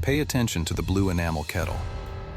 Pay attention to the blue enamel kettle.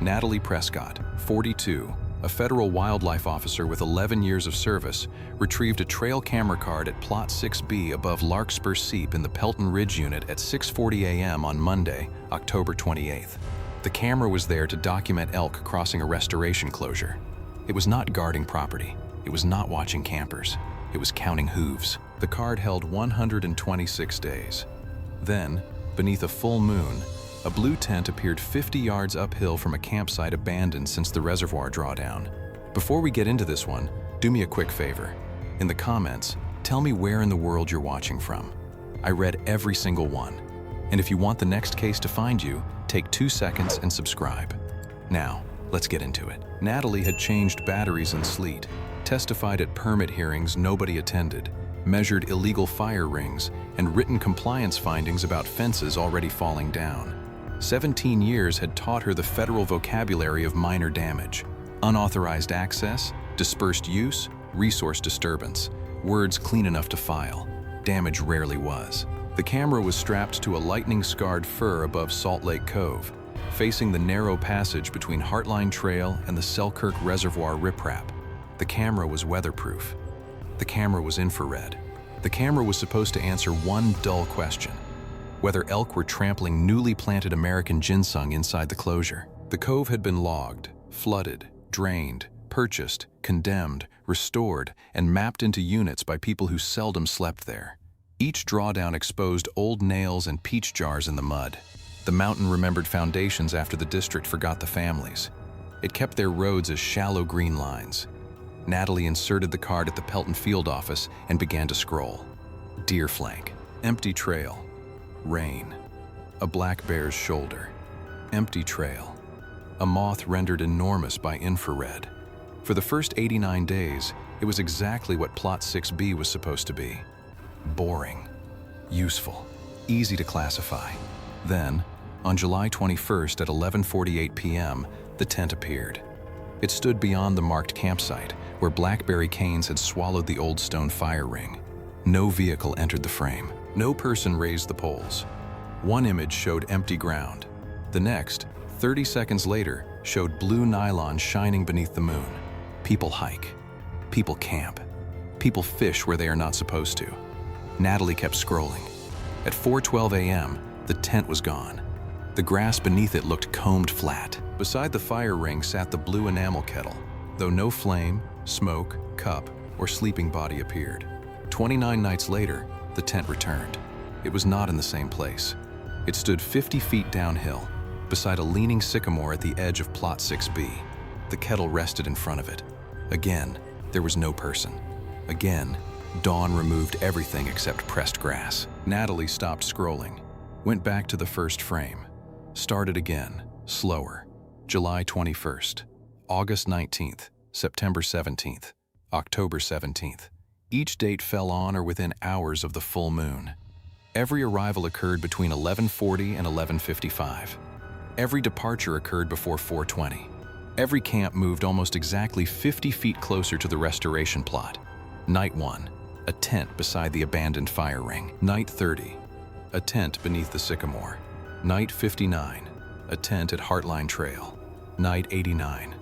Natalie Prescott, 42, a federal wildlife officer with 11 years of service, retrieved a trail camera card at Plot 6B above Larkspur Seep in the Pelton Ridge Unit at 6:40 a.m. on Monday, October 28th. The camera was there to document elk crossing a restoration closure. It was not guarding property. It was not watching campers. It was counting hooves. The card held 126 days. Then, beneath a full moon, a blue tent appeared 50 yards uphill from a campsite abandoned since the reservoir drawdown. Before we get into this one, do me a quick favor. In the comments, tell me where in the world you're watching from. I read every single one. And if you want the next case to find you, take 2 seconds and subscribe. Now, let's get into it. Natalie had changed batteries in sleet, testified at permit hearings nobody attended, measured illegal fire rings, and written compliance findings about fences already falling down. 17 years had taught her the federal vocabulary of minor damage: unauthorized access, dispersed use, resource disturbance, words clean enough to file. Damage rarely was. The camera was strapped to a lightning-scarred fir above Salt Lake Cove, facing the narrow passage between Heartline Trail and the Selkirk Reservoir riprap. The camera was weatherproof. The camera was infrared. The camera was supposed to answer one dull question: whether elk were trampling newly planted American ginseng inside the closure. The cove had been logged, flooded, drained, purchased, condemned, restored, and mapped into units by people who seldom slept there. Each drawdown exposed old nails and peach jars in the mud. The mountain remembered foundations after the district forgot the families. It kept their roads as shallow green lines. Natalie inserted the card at the Pelton field office and began to scroll. Deer flank, empty trail. Rain. A black bear's shoulder. Empty trail. A moth rendered enormous by infrared. For the first 89 days, it was exactly what Plot 6B was supposed to be. Boring. Useful. Easy to classify. Then, on July 21st at 11:48 p.m., the tent appeared. It stood beyond the marked campsite, where blackberry canes had swallowed the old stone fire ring. No vehicle entered the frame. No person raised the poles. One image showed empty ground. The next, 30 seconds later, showed blue nylon shining beneath the moon. People hike. People camp. People fish where they are not supposed to. Natalie kept scrolling. At 4:12 a.m., the tent was gone. The grass beneath it looked combed flat. Beside the fire ring sat the blue enamel kettle, though no flame, smoke, cup, or sleeping body appeared. 29 nights later, the tent returned. It was not in the same place. It stood 50 feet downhill, beside a leaning sycamore at the edge of Plot 6B. The kettle rested in front of it. Again, there was no person. Again, dawn removed everything except pressed grass. Natalie stopped scrolling, went back to the first frame, started again, slower. July 21st, August 19th, September 17th, October 17th. Each date fell on or within hours of the full moon. Every arrival occurred between 11:40 and 11:55. Every departure occurred before 4:20. Every camp moved almost exactly 50 feet closer to the restoration plot. Night 1, a tent beside the abandoned fire ring. Night 30, a tent beneath the sycamore. Night 59, a tent at Heartline Trail. Night 89,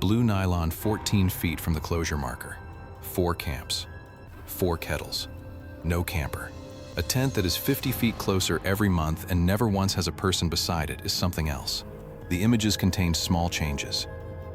blue nylon 14 feet from the closure marker. 4 camps. 4 kettles. No camper. A tent that is 50 feet closer every month and never once has a person beside it is something else. The images contained small changes.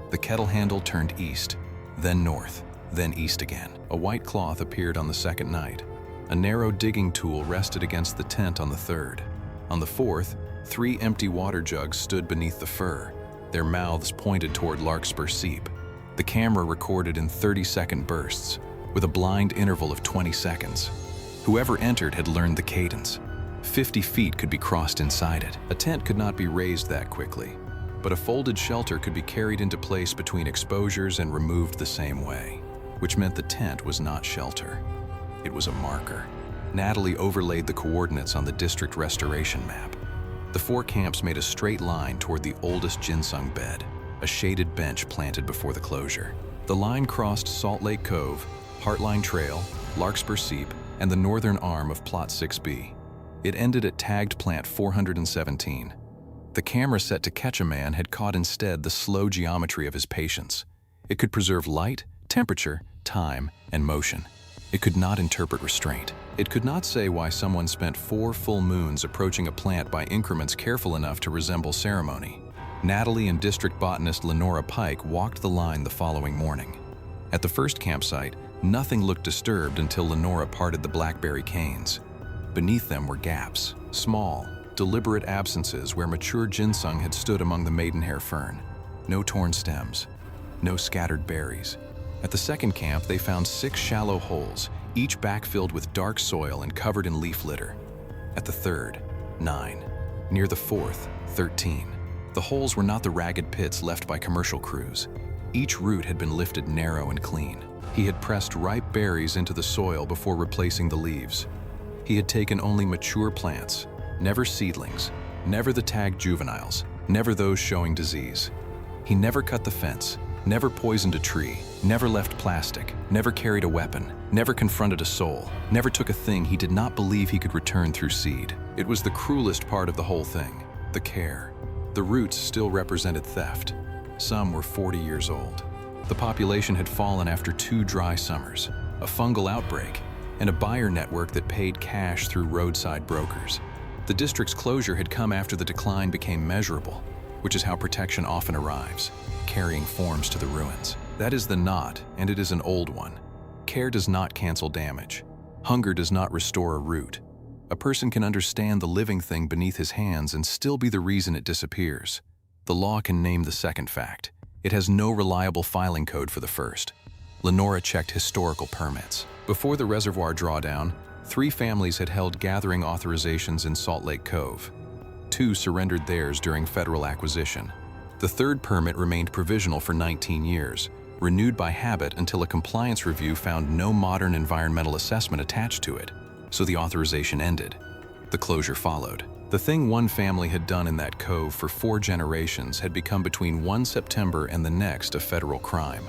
The kettle handle turned east, then north, then east again. A white cloth appeared on the second night. A narrow digging tool rested against the tent on the third. On the fourth, 3 empty water jugs stood beneath the fir, their mouths pointed toward Larkspur Seep. The camera recorded in 30-second bursts, with a blind interval of 20 seconds. Whoever entered had learned the cadence. 50 feet could be crossed inside it. A tent could not be raised that quickly, but a folded shelter could be carried into place between exposures and removed the same way, which meant the tent was not shelter. It was a marker. Natalie overlaid the coordinates on the district restoration map. The 4 camps made a straight line toward the oldest ginseng bed, a shaded bench planted before the closure. The line crossed Salt Lake Cove, Heartline Trail, Larkspur Seep, and the northern arm of Plot 6B. It ended at tagged plant 417. The camera set to catch a man had caught instead the slow geometry of his patience. It could preserve light, temperature, time, and motion. It could not interpret restraint. It could not say why someone spent 4 full moons approaching a plant by increments careful enough to resemble ceremony. Natalie and district botanist Lenora Pike walked the line the following morning. At the first campsite, nothing looked disturbed until Lenora parted the blackberry canes. Beneath them were gaps, small, deliberate absences where mature ginseng had stood among the maidenhair fern. No torn stems, no scattered berries. At the second camp, they found 6 shallow holes, each backfilled with dark soil and covered in leaf litter. At the third, 9. Near the fourth, 13. The holes were not the ragged pits left by commercial crews. Each root had been lifted narrow and clean. He had pressed ripe berries into the soil before replacing the leaves. He had taken only mature plants, never seedlings, never the tagged juveniles, never those showing disease. He never cut the fence, never poisoned a tree, never left plastic, never carried a weapon, never confronted a soul, never took a thing he did not believe he could return through seed. It was the cruelest part of the whole thing, the care. The roots still represented theft. Some were 40 years old. The population had fallen after 2 dry summers, a fungal outbreak, and a buyer network that paid cash through roadside brokers. The district's closure had come after the decline became measurable, which is how protection often arrives, carrying forms to the ruins. That is the knot, and it is an old one. Care does not cancel damage. Hunger does not restore a root. A person can understand the living thing beneath his hands and still be the reason it disappears. The law can name the second fact. It has no reliable filing code for the first. Lenora checked historical permits. Before the reservoir drawdown, 3 families had held gathering authorizations in Salt Lake Cove. 2 surrendered theirs during federal acquisition. The third permit remained provisional for 19 years, renewed by habit until a compliance review found no modern environmental assessment attached to it, so the authorization ended. The closure followed. The thing one family had done in that cove for 4 generations had become between 1 September and the next a federal crime.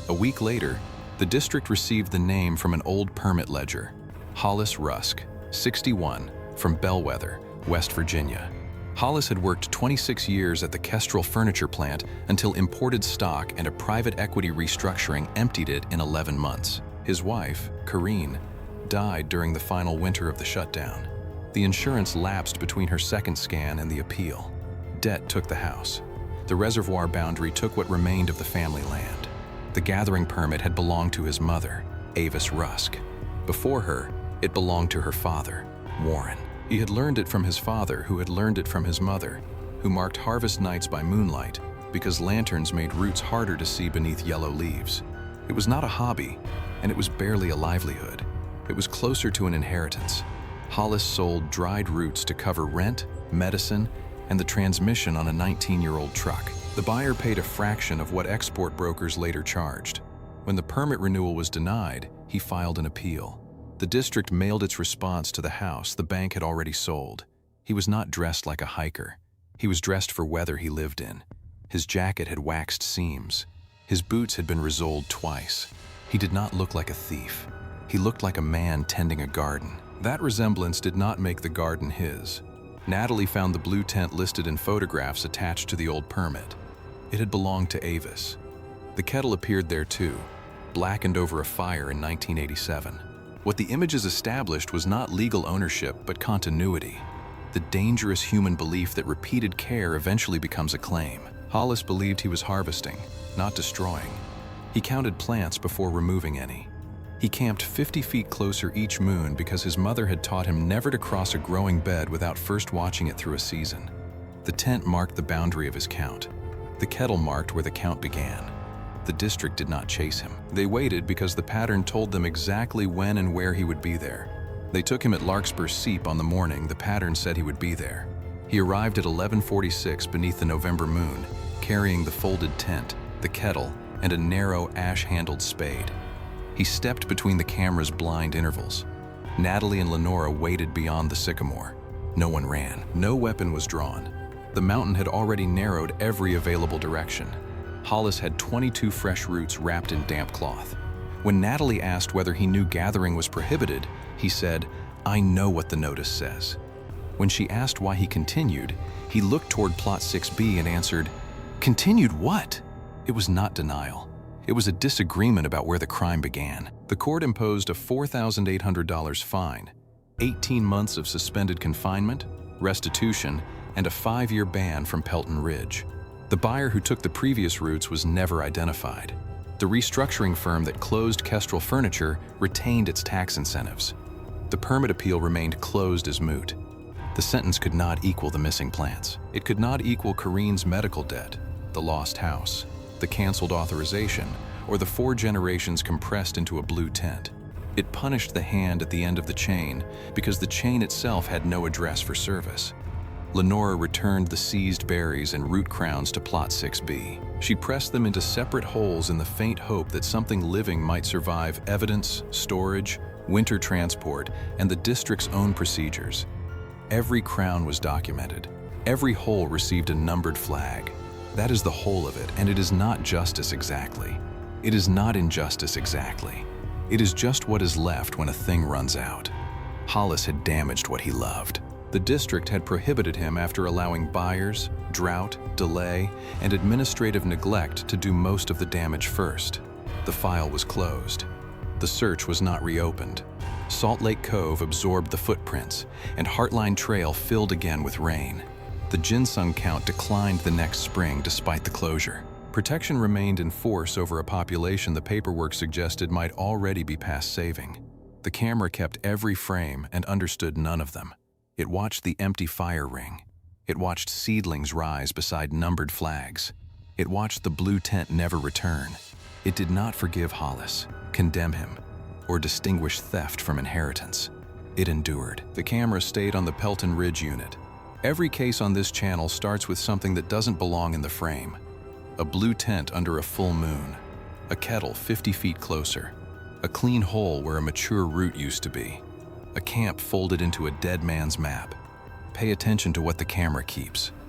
A week later, the district received the name from an old permit ledger, Hollis Rusk, 61, from Bellwether, West Virginia. Hollis had worked 26 years at the Kestrel furniture plant until imported stock and a private equity restructuring emptied it in 11 months. His wife, Corrine, died during the final winter of the shutdown. The insurance lapsed between her second scan and the appeal. Debt took the house. The reservoir boundary took what remained of the family land. The gathering permit had belonged to his mother, Avis Rusk. Before her, it belonged to her father, Warren. He had learned it from his father, who had learned it from his mother, who marked harvest nights by moonlight because lanterns made roots harder to see beneath yellow leaves. It was not a hobby, and it was barely a livelihood. It was closer to an inheritance. Hollis sold dried roots to cover rent, medicine, and the transmission on a 19-year-old truck. The buyer paid a fraction of what export brokers later charged. When the permit renewal was denied, he filed an appeal. The district mailed its response to the house the bank had already sold. He was not dressed like a hiker. He was dressed for weather he lived in. His jacket had waxed seams. His boots had been resoled twice. He did not look like a thief. He looked like a man tending a garden. That resemblance did not make the garden his. Natalie found the blue tent listed in photographs attached to the old permit. It had belonged to Avis. The kettle appeared there too, blackened over a fire in 1987. What the images established was not legal ownership, but continuity. The dangerous human belief that repeated care eventually becomes a claim. Hollis believed he was harvesting, not destroying. He counted plants before removing any. He camped 50 feet closer each moon because his mother had taught him never to cross a growing bed without first watching it through a season. The tent marked the boundary of his count. The kettle marked where the count began. The district did not chase him. They waited because the pattern told them exactly when and where he would be there. They took him at Larkspur Seep on the morning the pattern said he would be there. He arrived at 11:46 beneath the November moon, carrying the folded tent, the kettle, and a narrow ash-handled spade. He stepped between the camera's blind intervals. Natalie and Lenora waited beyond the sycamore. No one ran. No weapon was drawn. The mountain had already narrowed every available direction. Hollis had 22 fresh roots wrapped in damp cloth. When Natalie asked whether he knew gathering was prohibited, he said, "I know what the notice says." When she asked why he continued, he looked toward Plot 6B and answered, "Continued what?" It was not denial. It was a disagreement about where the crime began. The court imposed a $4,800 fine, 18 months of suspended confinement, restitution, and a 5-year ban from Pelton Ridge. The buyer who took the previous routes was never identified. The restructuring firm that closed Kestrel Furniture retained its tax incentives. The permit appeal remained closed as moot. The sentence could not equal the missing plants. It could not equal Kareen's medical debt, the lost house, the canceled authorization, or the 4 generations compressed into a blue tent. It punished the hand at the end of the chain because the chain itself had no address for service. Lenora returned the seized berries and root crowns to Plot 6B. She pressed them into separate holes in the faint hope that something living might survive evidence, storage, winter transport, and the district's own procedures. Every crown was documented. Every hole received a numbered flag. That is the whole of it, and it is not justice exactly. It is not injustice exactly. It is just what is left when a thing runs out. Hollis had damaged what he loved. The district had prohibited him after allowing buyers, drought, delay, and administrative neglect to do most of the damage first. The file was closed. The search was not reopened. Salt Lake Cove absorbed the footprints, and Heartline Trail filled again with rain. The ginseng count declined the next spring despite the closure. Protection remained in force over a population the paperwork suggested might already be past saving. The camera kept every frame and understood none of them. It watched the empty fire ring. It watched seedlings rise beside numbered flags. It watched the blue tent never return. It did not forgive Hollis, condemn him, or distinguish theft from inheritance. It endured. The camera stayed on the Pelton Ridge unit. Every case on this channel starts with something that doesn't belong in the frame. A blue tent under a full moon. A kettle 50 feet closer. A clean hole where a mature root used to be. A camp folded into a dead man's map. Pay attention to what the camera keeps.